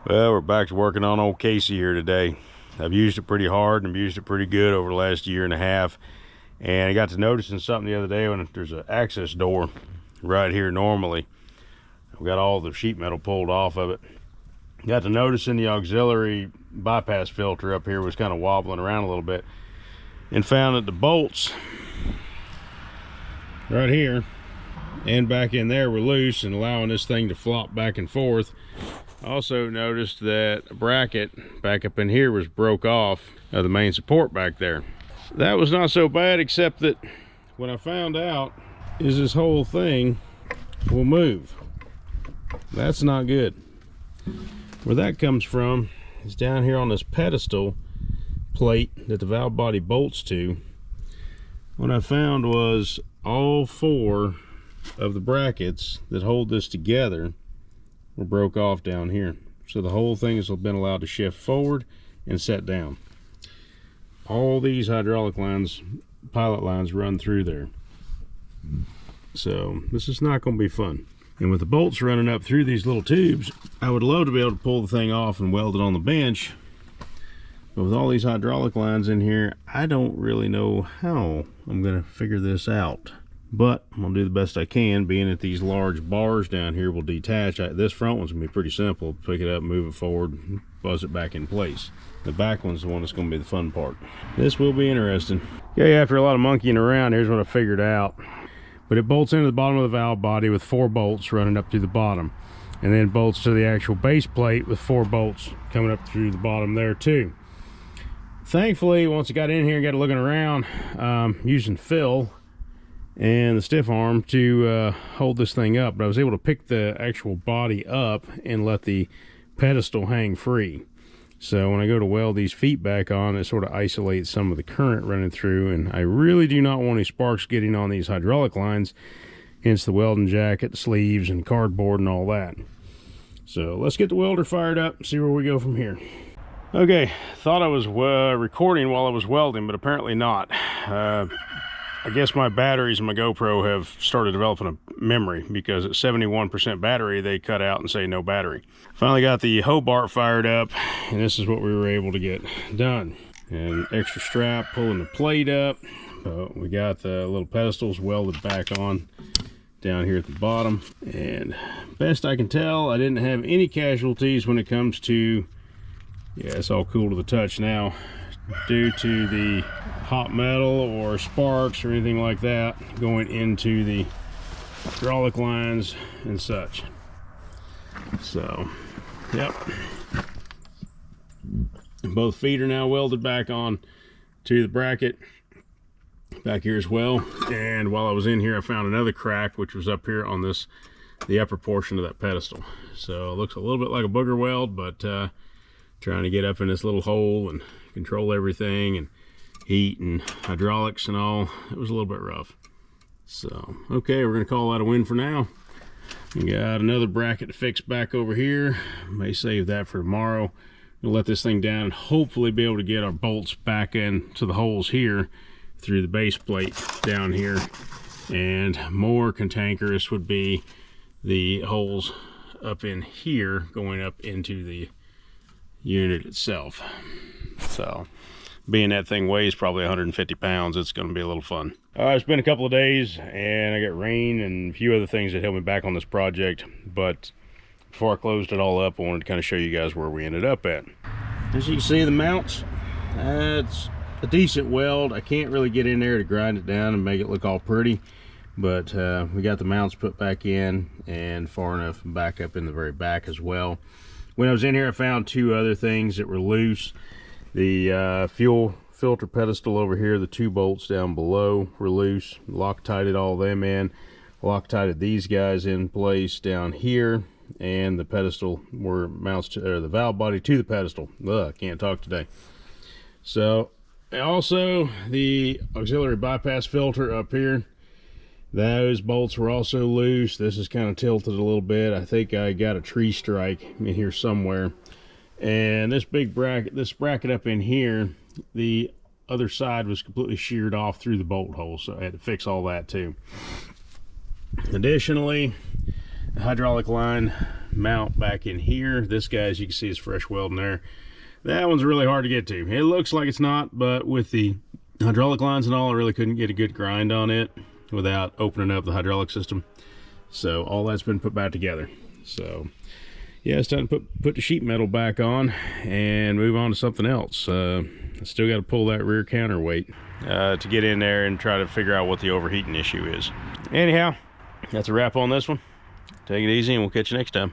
Well, we're back to working on old Casey here today. I've used it pretty hard and I've used it pretty good over the last year and a half. And I got to noticing something the other day when there's an access door right here normally. We got all the sheet metal pulled off of it. Got to noticing the auxiliary bypass filter up here was kind of wobbling around a little bit. And found that the bolts right here and back in there were loose and allowing this thing to flop back and forth. Also noticed that a bracket back up in here was broke off of the main support back there. That was not so bad, except that what I found out is this whole thing will move. That's not good. Where that comes from is down here on this pedestal plate that the valve body bolts to. What I found was all four of the brackets that hold this together were broke off down here. So the whole thing has been allowed to shift forward and set down. All these hydraulic lines, pilot lines, run through there. So this is not going to be fun. And with the bolts running up through these little tubes, I would love to be able to pull the thing off and weld it on the bench. But with all these hydraulic lines in here, I don't really know how I'm going to figure this out. But I'm going to do the best I can, being that these large bars down here will detach. This front one's going to be pretty simple. Pick it up, move it forward, buzz it back in place. The back one's the one that's going to be the fun part. This will be interesting. Okay, after a lot of monkeying around, here's what I figured out. But it bolts into the bottom of the valve body with 4 bolts running up through the bottom. And then bolts to the actual base plate with 4 bolts coming up through the bottom there too. Thankfully, once I got in here and got looking around, using fill and the stiff arm to hold this thing up, but I was able to pick the actual body up and let the pedestal hang free. So when I go to weld these feet back on, it sort of isolates some of the current running through, and I really do not want any sparks getting on these hydraulic lines, hence the welding jacket, sleeves, and cardboard and all that. So let's get the welder fired up and see where we go from here. Okay, thought I was recording while I was welding, but apparently not. I guess my batteries in my GoPro have started developing a memory, because at 71% battery, they cut out and say no battery. Finally got the Hobart fired up, and this is what we were able to get done. And extra strap pulling the plate up. We got the little pedestals welded back on down here at the bottom. And best I can tell, I didn't have any casualties when it comes to, yeah, it's all cool to the touch now, due to the hot metal or sparks or anything like that going into the hydraulic lines and such. So, yep. Both feet are now welded back on to the bracket back here as well. And while I was in here, I found another crack, which was up here on this, the upper portion of that pedestal. So it looks a little bit like a booger weld, but trying to get up in this little hole and control everything and heat and hydraulics and all, it was a little bit rough. So okay, we're gonna call that a win for now. We got another bracket to fix back over here. May save that for tomorrow. We'll let this thing down and hopefully be able to get our bolts back into the holes here through the base plate down here. And more cantankerous would be the holes up in here going up into the unit itself. So being that thing weighs probably 150 pounds, it's going to be a little fun. It's been a couple of days and I got rain and a few other things that held me back on this project, but before I closed it all up, I wanted to kind of show you guys where we ended up at. As you can see, the mounts, it's a decent weld. I can't really get in there to grind it down and make it look all pretty, but we got the mounts put back in and far enough back up in the very back as well. When I was in here, I found 2 other things that were loose. The fuel filter pedestal over here, the 2 bolts down below were loose. Loctited all them in. Loctited these guys in place down here, and the pedestal were mounts to, or the valve body to the pedestal. Ugh, can't talk today. So also the auxiliary bypass filter up here, those bolts were also loose. This is kind of tilted a little bit. I think I got a tree strike in here somewhere. And this big bracket, this bracket up in here, the other side was completely sheared off through the bolt hole, so I had to fix all that too. Additionally, the hydraulic line mount back in here. This guy, as you can see, is fresh welding there. That one's really hard to get to. It looks like it's not, but with the hydraulic lines and all, I really couldn't get a good grind on it without opening up the hydraulic system. So all that's been put back together. So yeah, it's time to put the sheet metal back on and move on to something else. I still got to pull that rear counterweight to get in there and try to figure out what the overheating issue is. Anyhow, that's a wrap on this one. Take it easy and we'll catch you next time.